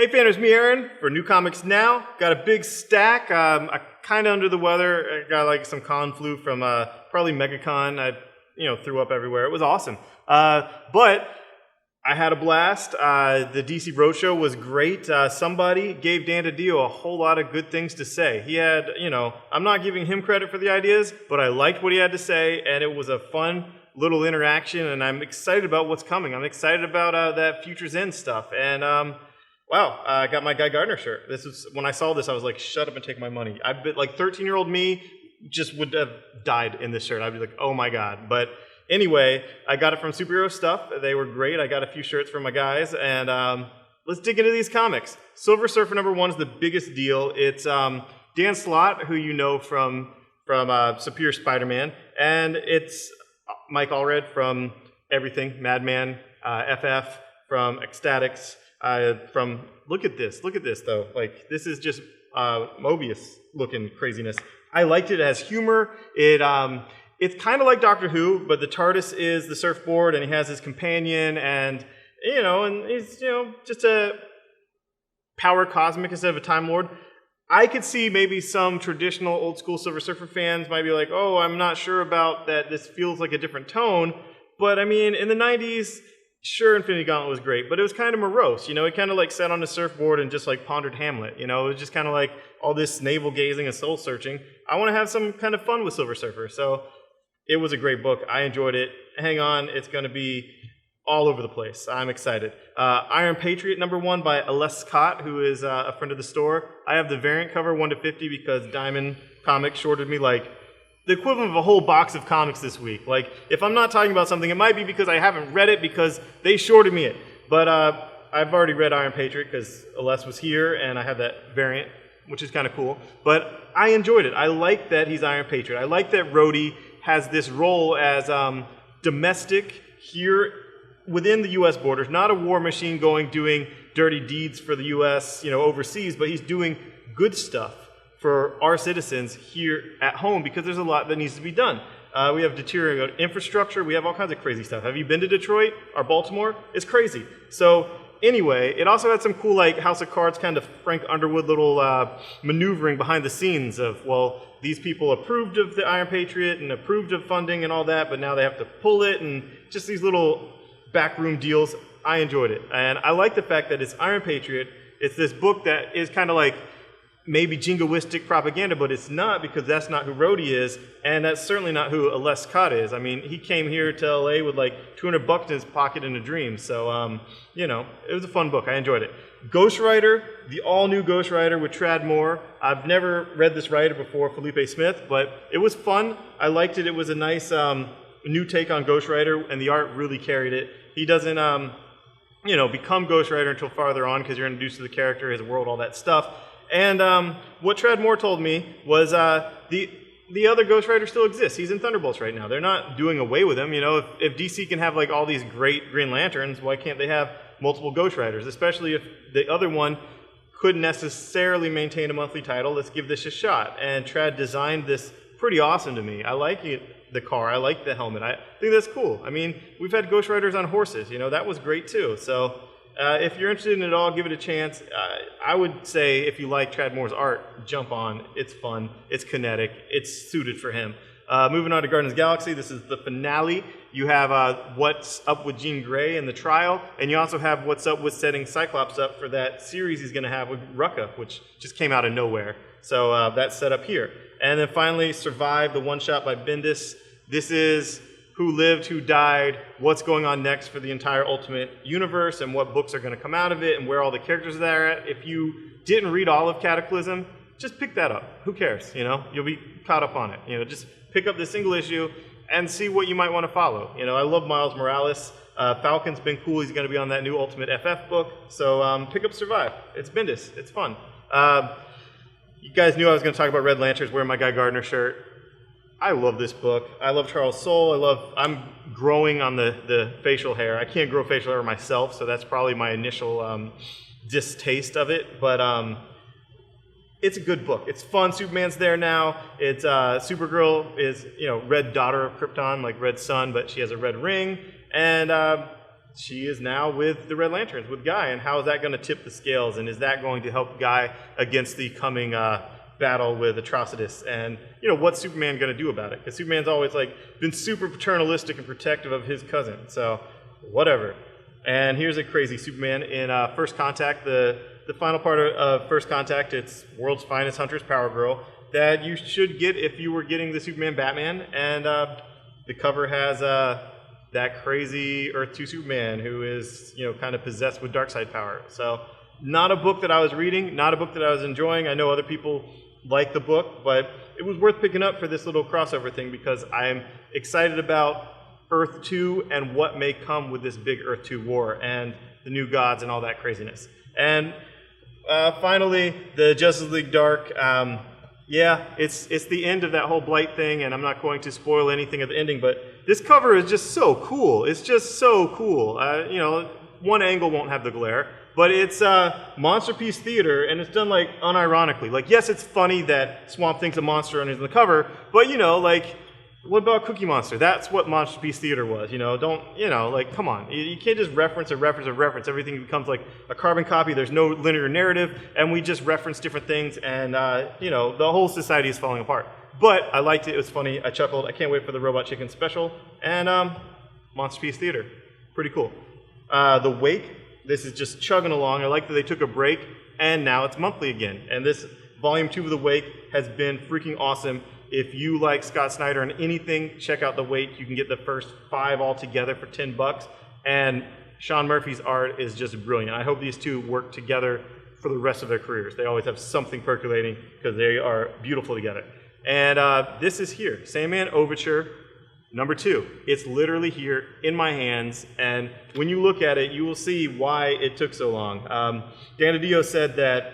Hey fans, me Aaron for New Comics Now. Got a big stack. I'm kind of under the weather. I got like some con flu from probably Megacon. I threw up everywhere. It was awesome. But I had a blast. The DC Roadshow was great. Somebody gave Dan DiDio a whole lot of good things to say. He had, I'm not giving him credit for the ideas, but I liked what he had to say, and it was a fun little interaction, and I'm excited about what's coming. I'm excited about that Future's End stuff. And wow, I got my Guy Gardner shirt. This was, when I saw this, I was like, shut up and take my money. I bet like 13-year-old me just would have died in this shirt. I'd be like, oh my God. But anyway, I got it from Superhero Stuff. They were great. I got a few shirts from my guys. And let's dig into these comics. Silver Surfer #1 is the biggest deal. It's Dan Slott, who you know from Superior Spider-Man. And it's Mike Allred from everything. Madman, FF, from Ecstatics. Look at this though. Like, this is just Mobius looking craziness. I liked it. It has humor. It's kind of like Doctor Who, but the TARDIS is the surfboard, and he has his companion, and he's just a power cosmic instead of a Time Lord. I could see maybe some traditional old school Silver Surfer fans might be like, oh, I'm not sure about that. This feels like a different tone. But I mean, in the 90s, sure, Infinity Gauntlet was great, but it was kind of morose. It kind of like sat on a surfboard and just like pondered Hamlet. It was just kind of like all this navel gazing and soul searching. I want to have some kind of fun with Silver Surfer, so it was a great book. I enjoyed it. Hang on, it's going to be all over the place. I'm excited. Iron Patriot #1 by Aless Scott, who is a friend of the store. I have the variant cover 1/50 because Diamond Comics shorted me like the equivalent of a whole box of comics this week. Like, if I'm not talking about something, it might be because I haven't read it because they shorted me it. But I've already read Iron Patriot because Aless was here, and I have that variant, which is kind of cool. But I enjoyed it. I like that he's Iron Patriot. I like that Rhodey has this role as domestic here within the U.S. borders, not a war machine doing dirty deeds for the U.S., overseas, but he's doing good stuff for our citizens here at home, because there's a lot that needs to be done. We have deteriorating infrastructure. We have all kinds of crazy stuff. Have you been to Detroit or Baltimore? It's crazy. So anyway, it also had some cool like House of Cards kind of Frank Underwood little maneuvering behind the scenes of, well, these people approved of the Iron Patriot and approved of funding and all that, but now they have to pull it, and just these little backroom deals. I enjoyed it. And I like the fact that it's Iron Patriot. It's this book that is kind of like maybe jingoistic propaganda, but it's not, because that's not who Rhodey is, and that's certainly not who Aless Scott is. I mean, he came here to LA with like $200 in his pocket in a dream, so it was a fun book. I enjoyed it. Ghost Rider, the all-new Ghost Rider with Tradd Moore. I've never read this writer before, Felipe Smith, but it was fun. I liked it. It was a nice new take on Ghost Rider, and the art really carried it. He doesn't become Ghost Rider until farther on, because you're introduced to the character, his world, all that stuff. And what Tradd Moore told me was the other Ghost Rider still exists. He's in Thunderbolts right now. They're not doing away with him. If DC can have like all these great Green Lanterns, why can't they have multiple Ghost Riders? Especially if the other one couldn't necessarily maintain a monthly title. Let's give this a shot. And Tradd designed this pretty awesome to me. I like it, the car. I like the helmet. I think that's cool. I mean, we've had Ghost Riders on horses. That was great too. So if you're interested in it all, give it a chance. I would say if you like Tradd Moore's art, jump on. It's fun. It's kinetic. It's suited for him. Moving on to Guardians of the Galaxy, this is the finale. You have What's Up with Jean Grey and the trial, and you also have What's Up with setting Cyclops up for that series he's going to have with Rucka, which just came out of nowhere. So that's set up here. And then finally, Survive, the one-shot by Bendis. This is who lived, who died, what's going on next for the entire Ultimate Universe, and what books are going to come out of it, and where all the characters are at. If you didn't read all of Cataclysm, just pick that up. Who cares? You'll be caught up on it. Just pick up the single issue and see what you might want to follow. I love Miles Morales. Falcon's been cool. He's going to be on that new Ultimate FF book. So pick up Survive. It's Bendis. It's fun. You guys knew I was going to talk about Red Lanterns, wearing my Guy Gardner shirt. I love this book. I love Charles Soule. I'm growing on the facial hair. I can't grow facial hair myself, so that's probably my initial distaste of it. But it's a good book. It's fun. Superman's there now. It's Supergirl is Red Daughter of Krypton, like Red Sun, but she has a red ring. And she is now with the Red Lanterns, with Guy, and how is that going to tip the scales, and is that going to help Guy against the coming battle with Atrocitus, and what's Superman going to do about it? Because Superman's always been super paternalistic and protective of his cousin, so whatever. And here's a crazy Superman in First Contact, the final part of First Contact. It's World's Finest Huntress, Power Girl, that you should get if you were getting the Superman Batman, and the cover has that crazy Earth 2 Superman who is, kind of possessed with darkseid power. So, not a book that I was reading, not a book that I was enjoying. I know other people like the book, but it was worth picking up for this little crossover thing because I'm excited about Earth 2 and what may come with this big Earth 2 war and the new gods and all that craziness. And finally, the Justice League Dark. Yeah, it's the end of that whole Blight thing, and I'm not going to spoil anything of the ending, but this cover is just so cool. It's just so cool. One angle won't have the glare, but it's Monster Piece Theater, and it's done unironically. Yes, it's funny that Swamp Thing's a monster and is in the cover, but what about Cookie Monster? That's what Monster Piece Theater was, come on. You can't just reference a reference. Everything becomes a carbon copy. There's no linear narrative, and we just reference different things, and, the whole society is falling apart. But I liked it. It was funny. I chuckled. I can't wait for the Robot Chicken special. And Monster Piece Theater. Pretty cool. The Wake. This is just chugging along. I like that they took a break, and now it's monthly again. And this Volume 2 of The Wake has been freaking awesome. If you like Scott Snyder and anything, check out The Wake. You can get the first 5 all together for $10. And Sean Murphy's art is just brilliant. I hope these two work together for the rest of their careers. They always have something percolating because they are beautiful together. And this is here, Sandman Overture #2. It's literally here in my hands, and when you look at it, you will see why it took so long. Dan DiDio said that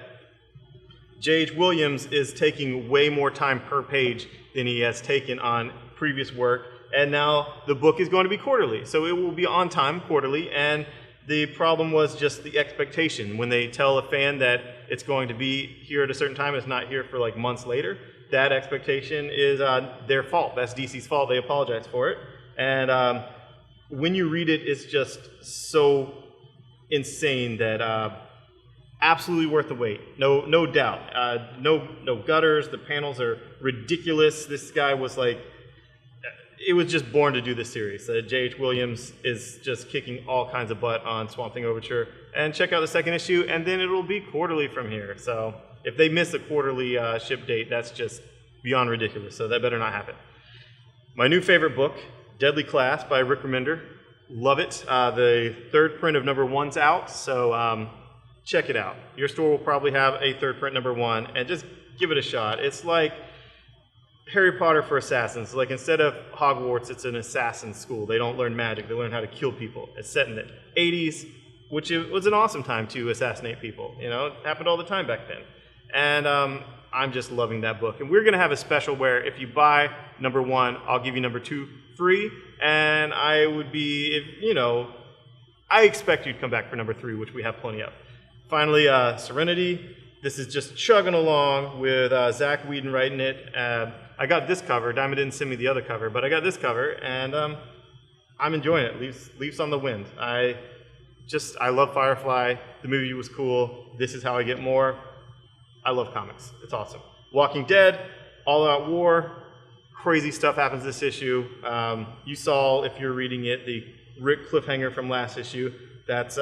J.H. Williams is taking way more time per page than he has taken on previous work, and now the book is going to be quarterly, so it will be on time quarterly, and the problem was just the expectation. When they tell a fan that it's going to be here at a certain time, it's not here for months later, that expectation is their fault. That's DC's fault. They apologize for it. And when you read it, it's just so insane that absolutely worth the wait. No doubt. No gutters. The panels are ridiculous. This guy was it was just born to do this series. J.H. Williams is just kicking all kinds of butt on Swamp Thing Overture. And check out the second issue, and then it'll be quarterly from here. So if they miss a quarterly ship date, that's just beyond ridiculous. So that better not happen. My new favorite book, Deadly Class by Rick Remender. Love it. The 3rd print of #1's out, so check it out. Your store will probably have a 3rd print #1, and just give it a shot. It's like Harry Potter for assassins. Instead of Hogwarts, it's an assassin school. They don't learn magic. They learn how to kill people. It's set in the 80s, which was an awesome time to assassinate people. It happened all the time back then. And I'm just loving that book. And we're going to have a special where if you buy #1, I'll give you #2 free. And I would be, I expect you to come back for #3, which we have plenty of. Finally, Serenity. This is just chugging along with Zach Whedon writing it. I got this cover. Diamond didn't send me the other cover, but I got this cover, and I'm enjoying it. Leaves on the Wind. I love Firefly. The movie was cool. This is how I get more. I love comics. It's awesome. Walking Dead, All Out War. Crazy stuff happens this issue. You saw, if you're reading it, the Rick cliffhanger from last issue. That's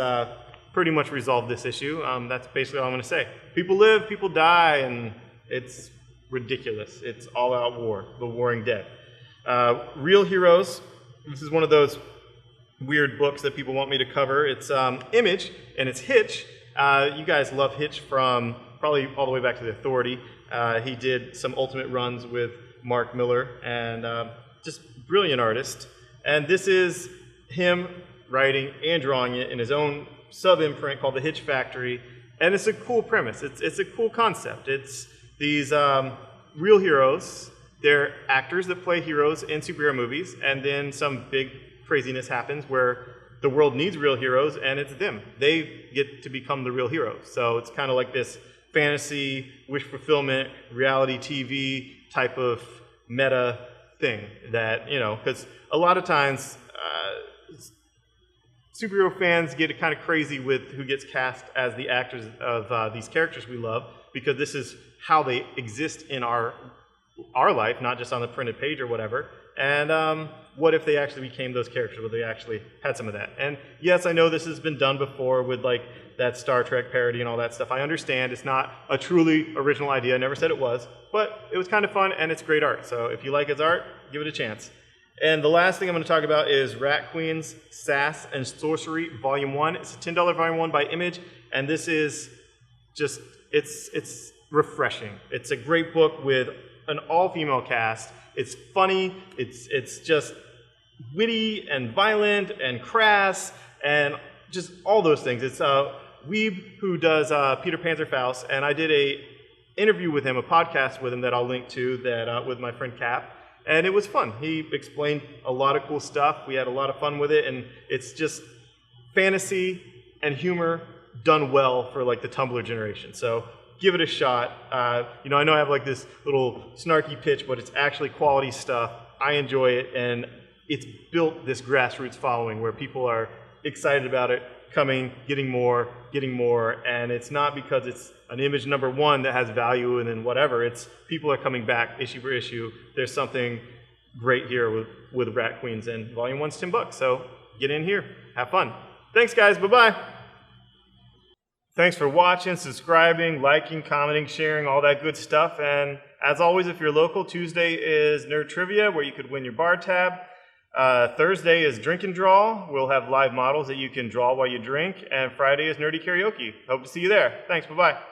pretty much resolved this issue. That's basically all I'm going to say. People live, people die, and it's ridiculous. It's All Out War, The Warring Dead. Real Heroes. This is one of those weird books that people want me to cover. It's Image, and it's Hitch. You guys love Hitch from probably all the way back to The Authority. He did some Ultimate runs with Mark Miller, and just brilliant artist. And this is him writing and drawing it in his own sub-imprint called The Hitch Factory. And it's a cool premise. It's a cool concept. It's these real heroes. They're actors that play heroes in superhero movies, and then some big craziness happens where the world needs real heroes, and it's them. They get to become the real heroes. So it's kind of like this fantasy, wish fulfillment, reality TV type of meta thing that, because a lot of times superhero fans get kind of crazy with who gets cast as the actors of these characters we love, because this is how they exist in our life, not just on the printed page or whatever. And what if they actually became those characters, where they actually had some of that? And yes, I know this has been done before with like that Star Trek parody and all that stuff. I understand it's not a truly original idea. I never said it was, but it was kind of fun and it's great art. So if you like his art, give it a chance. And the last thing I'm going to talk about is Rat Queen's Sass and Sorcery Volume 1. It's a $10 Volume 1 by Image, and this is just, it's refreshing. It's a great book with an all-female cast. It's funny, it's just witty and violent and crass and just all those things. It's Weeb who does Peter Panzer Faust, and I did a interview with him, a podcast with him that I'll link to that with my friend Cap. And it was fun. He explained a lot of cool stuff. We had a lot of fun with it, and it's just fantasy and humor done well for like the Tumblr generation. So give it a shot. You know, I know I have like this little snarky pitch, but it's actually quality stuff. I enjoy it, and it's built this grassroots following where people are excited about it, coming, getting more, and it's not because it's an Image #1 that has value and then whatever. It's people are coming back issue for issue. There's something great here with Rat Queens, and Volume 1's $10, so get in here, have fun. Thanks guys, bye-bye. Thanks for watching, subscribing, liking, commenting, sharing, all that good stuff. And as always, if you're local, Tuesday is Nerd Trivia, where you could win your bar tab. Thursday is Drink and Draw. We'll have live models that you can draw while you drink. And Friday is Nerdy Karaoke. Hope to see you there. Thanks, bye-bye.